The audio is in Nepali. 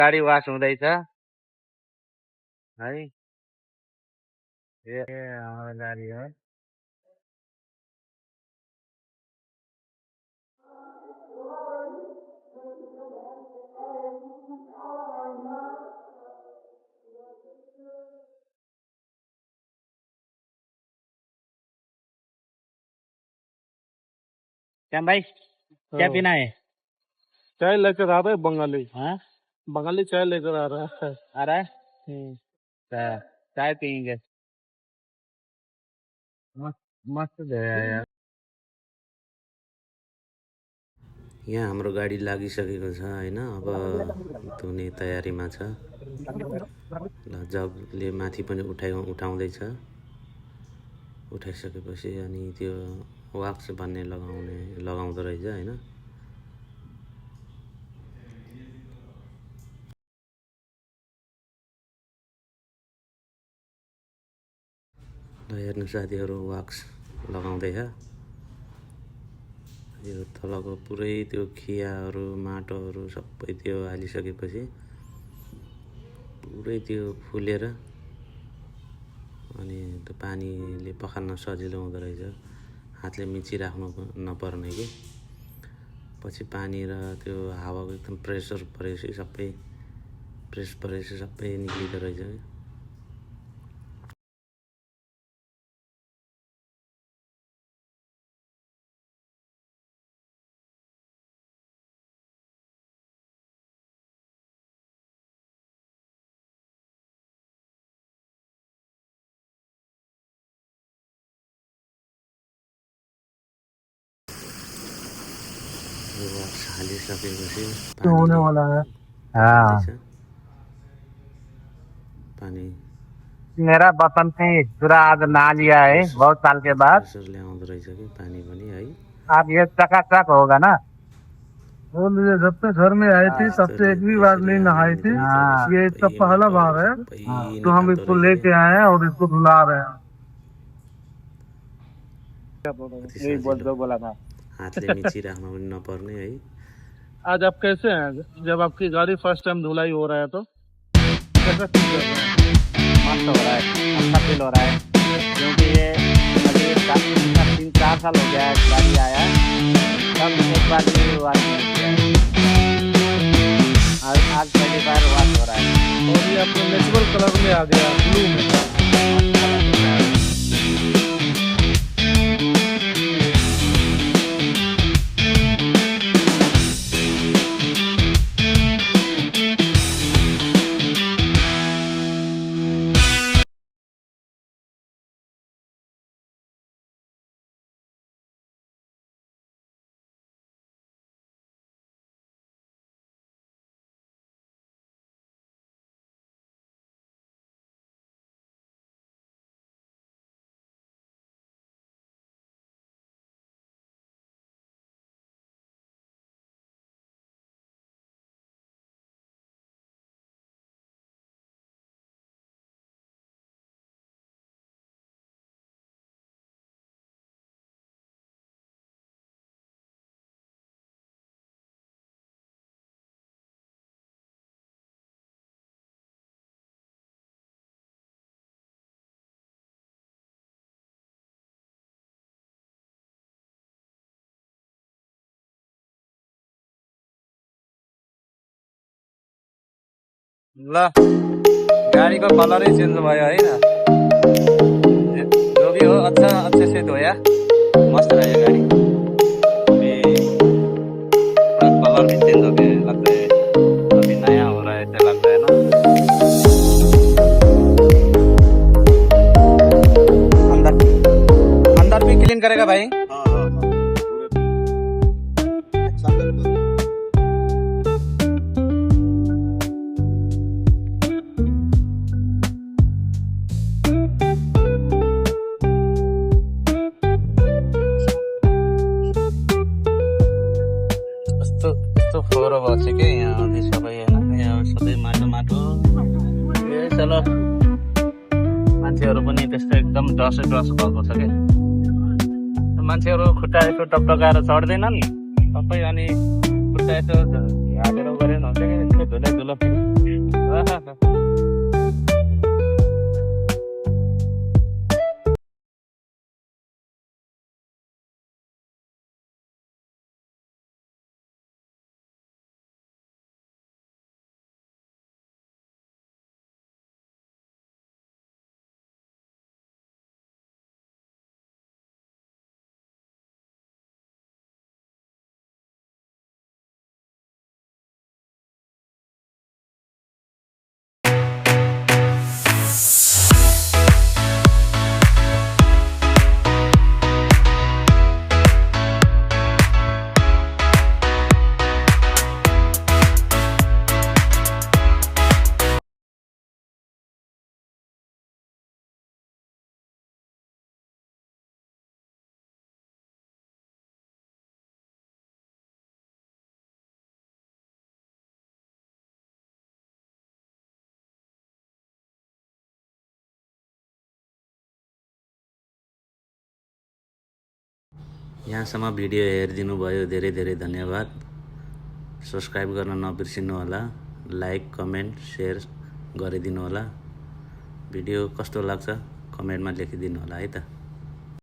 गाडी वास हुँदैछ है। हाम्रो गाडी हो। श्याम भाई क्या पीना है? चाय लेकर आ रहे बंगाली। हाँ बंगाली चाय लेकर आ रहा है। आ रहा है। चाय पियेंगे। मस्त दे यार। यहाँ हाम्रो गाडी लागिसकेको छ हैन। अब धुने तयारीमा छ। ल जगले माथि पनि उठाउँदैछ। उठाइसकेपछि अनि त्यो वाक्स भन्ने लगाउँदो रहेछ हैन। ल हेर्नु साथीहरु वाक्स लगाउँदैछ। यो तलको पुरै त्यो खियाहरु माटोहरु सबै त्यो हालिसकेपछि पुरै त्यो फुलेर अनि त्यो पानीले पखाल्न सजिलो हुँदो रहेछ। हातले मिचिराख्नु नपर्ने कि पछि पानी र त्यो हावाको एकदम प्रेसर परेपछि सबै निक्लिँदो रहेछ। हालिसकेपछि होने वाला है। हाँ पानी मेरा वतन से पूरा आज नहा लिया है बहुत साल के बाद। प्रेसरले आउँदो रहेछ कि पानी पनि है। आप ये चकाचक होगा ना। जब से घर में आए थे तब से एक भी बार नहीं नहाए थे। ये इसका पहला बार है तो हम इसको लेके आए हैं और इसको धुला रहे हैं। यही बोला था। हातले मिचिराख्नु पनि नपर्ने है। आज आप कैसे हैं? जब आपकी गाड़ी फर्स्ट टाइम धुलाई हो रहा है तो कैसा फील कर रहे हैं? मस्त हो रहा है, अच्छा फील हो रहा है क्योंकि ये अभी 3-4 साल हो गया है गाड़ी आया तब एक बार भी वाश नहीं किया है। आज पहली बार वाश हो रहा है और ये अपने नेचुरल कलर में आ गया ब्लू में। ल गाडीको कलरै चेन्ज भयो हैन। जो भी हो अच्छा अच्छे से धोया मस्त रहा ये गाड़ी। कलर भी चेंज हो गया लगता है अभी नया हो रहा है ऐसा लगता है ना। अंदर भी क्लीन करेगा भाई। फोहोर बस्यो कि यहाँ सबै होइन। यहाँ सबै माटो चलो मान्छेहरू पनि त्यस्तो एकदम डस भएको छ कि मान्छेहरू खुट्टा यसो टकटकाएर चढ्दैनन् सबै अनि खुट्टा यसो हालेर गरेर हुन्छ कि धुलै धुलो यहाँसम्म भिडियो हेरिदिनु भयो, धेरै धेरै धन्यवाद। सब्सक्राइब गर्न नबिर्सिनु होला, लाइक कमेन्ट सेयर गरिदिनु होला। भिडियो कस्तो लाग्छ कमेन्टमा लेखिदिनु होला है त।